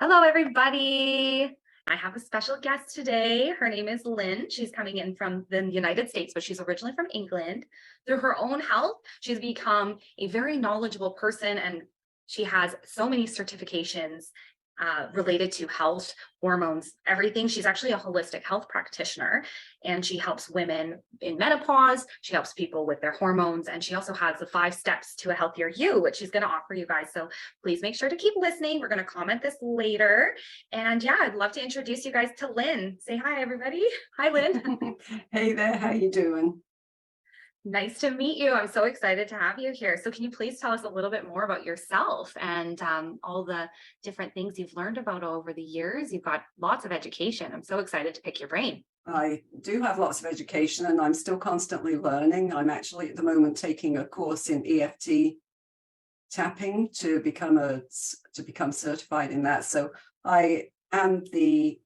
Hello, everybody. I have a special guest today. Her name is Lynne. She's coming in from the United States, but she's originally from England. Through her own health, she's become a very knowledgeable person, and she has so many certifications related to health, hormones, everything. She's actually a holistic health practitioner, and she helps women in menopause. She helps people with their hormones, and she also has the 5 steps to a healthier you, which she's going to offer you guys. So please make sure to keep listening. We're going to comment this later. And yeah, I'd love to introduce you guys to Lynne. Say hi, everybody. Hi, Lynne. Hey there, how you doing? Nice to meet you. I'm so excited to have you here. So can you please tell us a little bit more about yourself and all the different things you've learned about over the years? You've got lots of education. I'm so excited to pick your brain. I do have lots of education and I'm still constantly learning. I'm actually at the moment taking a course in EFT tapping to become certified in that. So I am the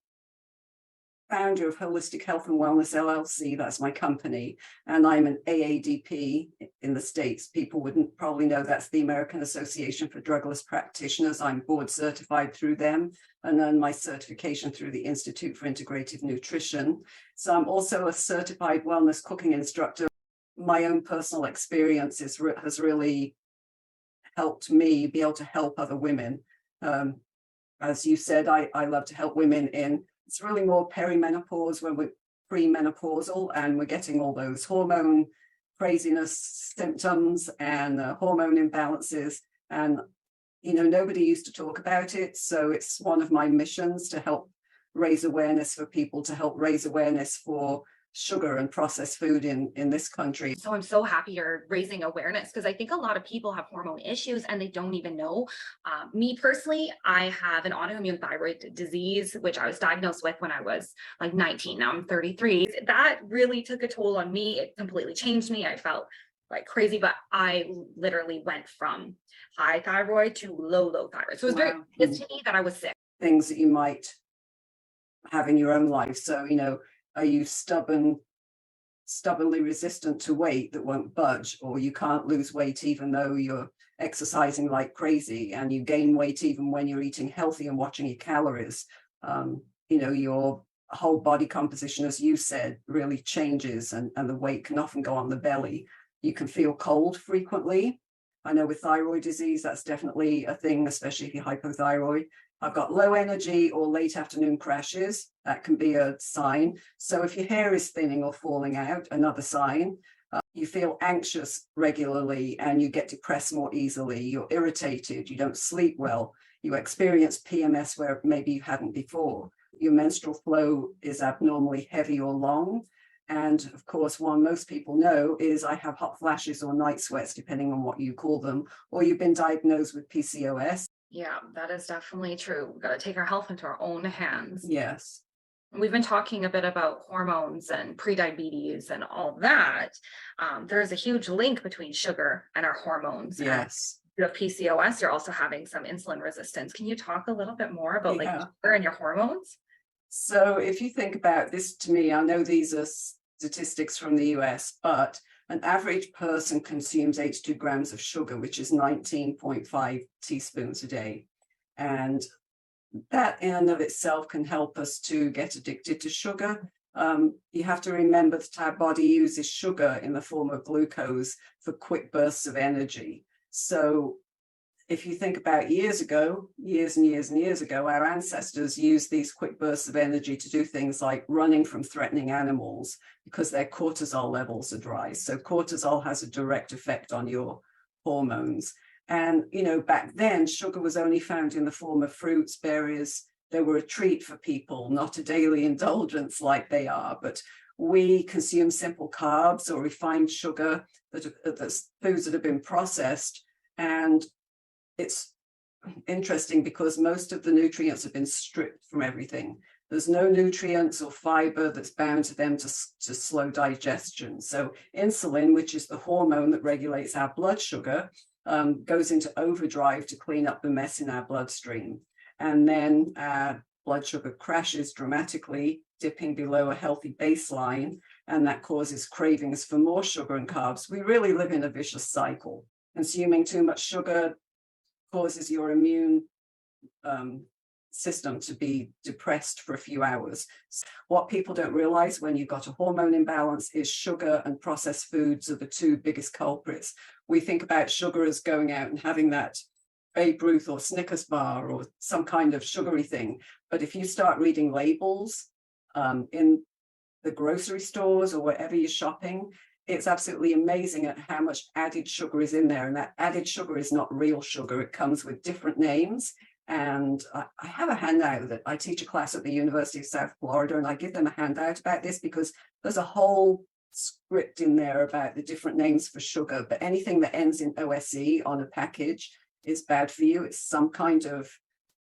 founder of Holistic Health and Wellness LLC. That's my company. And I'm an AADP in the States. People wouldn't probably know that's the American Association for Drugless Practitioners. I'm board certified through them and then my certification through the Institute for Integrative Nutrition. So I'm also a certified wellness cooking instructor. My own personal experience has really helped me be able to help other women. As you said, I love to help women in it's really more perimenopause when we're premenopausal and we're getting all those hormone craziness symptoms and hormone imbalances. And, nobody used to talk about it. So it's one of my missions to help raise awareness for people, to help raise awareness for sugar and processed food in this country. So I'm so happy you're raising awareness because I think a lot of people have hormone issues and they don't even know. Me personally, I have an autoimmune thyroid disease, which I was diagnosed with when I was like 19. Now I'm 33. That really took a toll on me. It completely changed me. I felt like crazy, but I literally went from high thyroid to low thyroid. So it was very obvious to me that I was sick. Things that you might have in your own life. So, are you stubbornly resistant to weight that won't budge, or you can't lose weight even though you're exercising like crazy, and you gain weight even when you're eating healthy and watching your calories? Your whole body composition, as you said, really changes, and the weight can often go on the belly. You can feel cold frequently. I know with thyroid disease, that's definitely a thing, especially if you're hypothyroid. I've got low energy or late afternoon crashes. That can be a sign. So if your hair is thinning or falling out, another sign. You feel anxious regularly and you get depressed more easily. You're irritated. You don't sleep well. You experience PMS where maybe you hadn't before. Your menstrual flow is abnormally heavy or long. And of course, one most people know is I have hot flashes or night sweats, depending on what you call them, or you've been diagnosed with PCOS. Yeah, that is definitely true. We've got to take our health into our own hands. Yes. We've been talking a bit about hormones and prediabetes and all that. There's a huge link between sugar and our hormones. Yes. You have PCOS, you're also having some insulin resistance. Can you talk a little bit more about like sugar and your hormones? So if you think about this, to me, I know these are statistics from the US, but an average person consumes 82 grams of sugar, which is 19.5 teaspoons a day. And that in and of itself can help us to get addicted to sugar. You have to remember that our body uses sugar in the form of glucose for quick bursts of energy. So if you think about years and years ago, our ancestors used these quick bursts of energy to do things like running from threatening animals because their cortisol levels are dry. So cortisol has a direct effect on your hormones. And, back then, sugar was only found in the form of fruits, berries. They were a treat for people, not a daily indulgence like they are. But we consume simple carbs or refined sugar, that's foods that have been processed. And it's interesting because most of the nutrients have been stripped from everything. There's no nutrients or fiber that's bound to them to slow digestion. So insulin, which is the hormone that regulates our blood sugar, goes into overdrive to clean up the mess in our bloodstream. And then our blood sugar crashes dramatically, dipping below a healthy baseline, and that causes cravings for more sugar and carbs. We really live in a vicious cycle. Consuming too much sugar causes your immune system to be depressed for a few hours. What people don't realize when you've got a hormone imbalance is sugar and processed foods are the two biggest culprits. We think about sugar as going out and having that Babe Ruth or Snickers bar or some kind of sugary thing. But if you start reading labels in the grocery stores or wherever you're shopping, it's absolutely amazing at how much added sugar is in there. And that added sugar is not real sugar. It comes with different names. And I have a handout that I teach a class at the University of South Florida, and I give them a handout about this because there's a whole script in there about the different names for sugar. But anything that ends in OSE on a package is bad for you. It's some kind of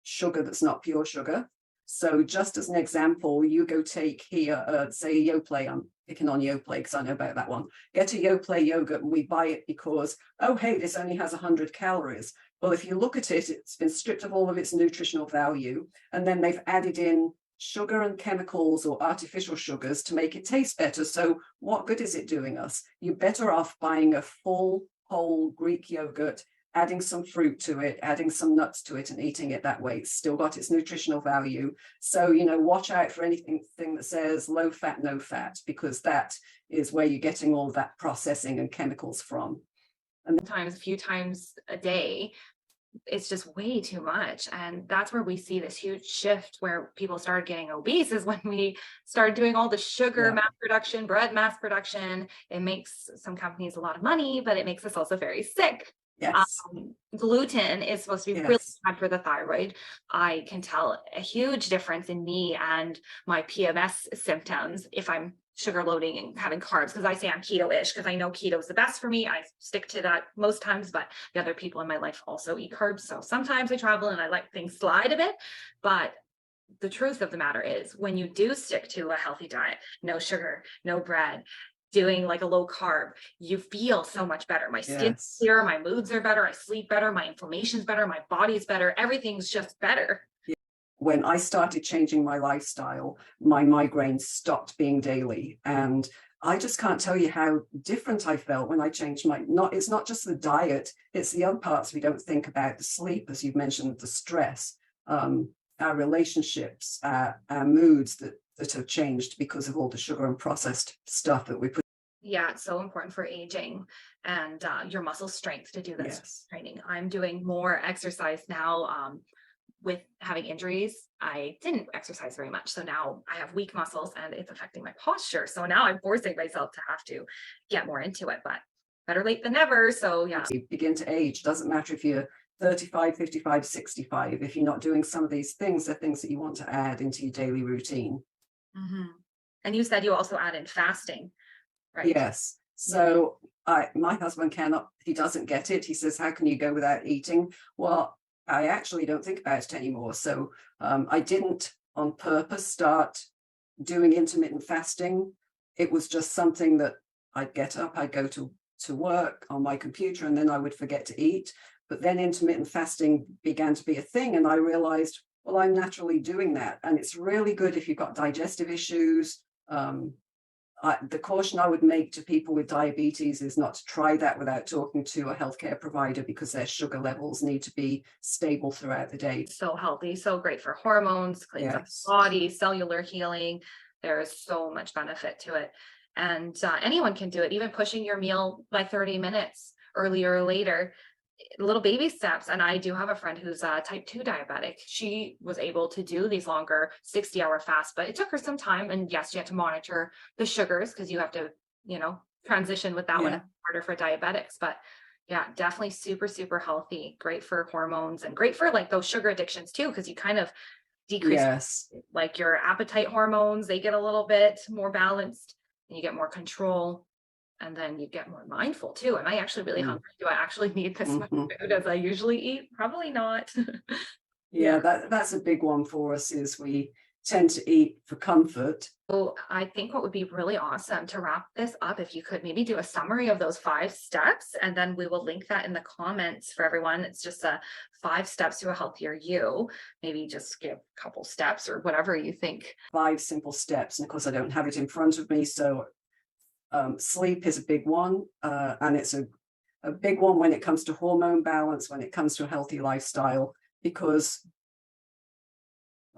sugar that's not pure sugar. So just as an example, you go take here, say Yoplait, I'm picking on Yoplait because I know about that one. Get a Yoplait yogurt and we buy it because, oh, hey, this only has 100 calories. Well, if you look at it, it's been stripped of all of its nutritional value, and then they've added in sugar and chemicals or artificial sugars to make it taste better. So what good is it doing us? You're better off buying a full, whole Greek yogurt, adding some fruit to it, adding some nuts to it and eating it that way. It's still got its nutritional value. So, you know, watch out for anything that says low fat, no fat, because that is where you're getting all that processing and chemicals from. And sometimes a few times a day, it's just way too much. And that's where we see this huge shift where people started getting obese, is when we started doing all the sugar mass production, bread mass production. It makes some companies a lot of money, but it makes us also very sick. Yes. Gluten is supposed to be really bad for the thyroid. I can tell a huge difference in me and my PMS symptoms if I'm sugar loading and having carbs, because I say I'm keto-ish because I know keto is the best for me. I stick to that most times, but the other people in my life also eat carbs. So sometimes I travel and I let things slide a bit. But the truth of the matter is, when you do stick to a healthy diet, no sugar, no bread, doing like a low carb, you feel so much better. My skin's clearer, my moods are better, I sleep better, my inflammation's better, my body's better, everything's just better. When I started changing my lifestyle, my migraines stopped being daily. And I just can't tell you how different I felt when I changed it's not just the diet, it's the other parts we don't think about, the sleep, as you've mentioned, the stress, our relationships, our moods that have changed because of all the sugar and processed stuff that we put. Yeah, it's so important for aging and your muscle strength to do this training. I'm doing more exercise now. With having injuries, I didn't exercise very much. So now I have weak muscles and it's affecting my posture. So now I'm forcing myself to have to get more into it, but better late than never. So yeah. You begin to age. Doesn't matter if you're 35, 55, 65. If you're not doing some of these things, they're things that you want to add into your daily routine. Mm-hmm. And you said you also add in fasting, right? Yes. So my husband he doesn't get it. He says, how can you go without eating? Well, I actually don't think about it anymore. So I didn't on purpose start doing intermittent fasting. It was just something that I'd get up, I'd go to work on my computer, and then I would forget to eat. But then intermittent fasting began to be a thing. And I realized, well, I'm naturally doing that. And it's really good if you've got digestive issues. The caution I would make to people with diabetes is not to try that without talking to a healthcare provider, because their sugar levels need to be stable throughout the day. So healthy, so great for hormones, cleans up the body, cellular healing. There is so much benefit to it. And anyone can do it, even pushing your meal by 30 minutes earlier or later. Little baby steps. And I do have a friend who's type 2 diabetic. She was able to do these longer 60-hour fasts, but it took her some time. And yes, you have to monitor the sugars because you have to, transition with that one. It's harder for diabetics, but yeah, definitely super, super healthy. Great for hormones and great for like those sugar addictions too, because you kind of decrease like your appetite hormones. They get a little bit more balanced and you get more control. And then you get more mindful too. Am I actually really hungry? Do I actually need this much food as I usually eat? Probably not. That's a big one for us, is we tend to eat for comfort. So I think what would be really awesome to wrap this up, if you could maybe do a summary of those 5 steps, and then we will link that in the comments for everyone. It's just 5 steps to a healthier you. Maybe just give a couple steps or whatever you think. 5 simple steps. And of course, I don't have it in front of me. So sleep is a big one, and it's a big one when it comes to hormone balance, when it comes to a healthy lifestyle, because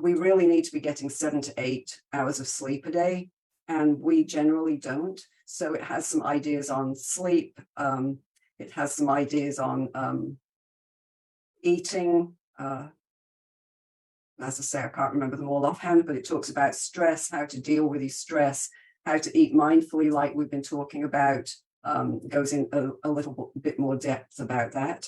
we really need to be getting 7 to 8 hours of sleep a day, and we generally don't. So it has some ideas on sleep. It has some ideas on eating. As I say, I can't remember them all offhand, but it talks about stress, how to deal with your stress, how to eat mindfully, like we've been talking about. Goes in a little bit more depth about that.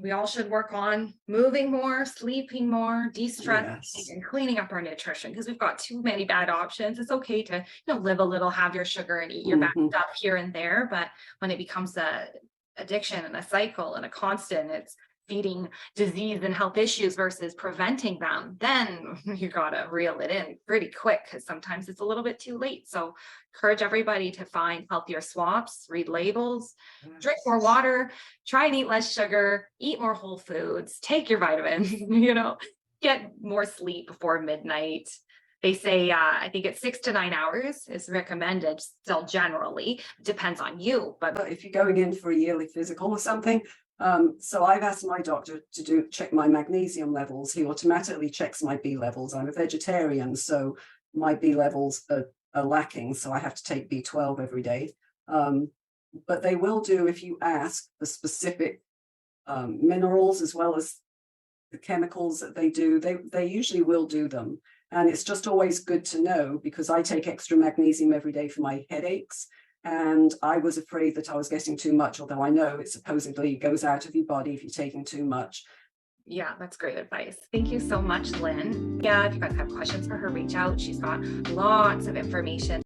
We all should work on moving more, sleeping more, de-stressing, Yes. and cleaning up our nutrition, because we've got too many bad options. It's okay to, live a little, have your sugar and eat your bad Mhm. stuff here and there, but when it becomes a addiction and a cycle and a constant, it's feeding disease and health issues versus preventing them, then you gotta reel it in pretty quick, because sometimes it's a little bit too late. So encourage everybody to find healthier swaps, read labels, drink more water, try and eat less sugar, eat more whole foods, take your vitamins, get more sleep before midnight. They say, I think it's 6 to 9 hours is recommended still generally, depends on you. But If you're going in for a yearly physical or something, so I've asked my doctor to check my magnesium levels. He automatically checks my B levels. I'm a vegetarian, so my B levels are lacking, so I have to take B12 every day. But they will do, if you ask the specific minerals as well as the chemicals that they do, they usually will do them. And it's just always good to know, because I take extra magnesium every day for my headaches. And I was afraid that I was getting too much, although I know it supposedly goes out of your body if you're taking too much. yeah, that's great advice. Thank you so much, Lynn. Yeah, if you guys have questions for her, reach out. She's got lots of information.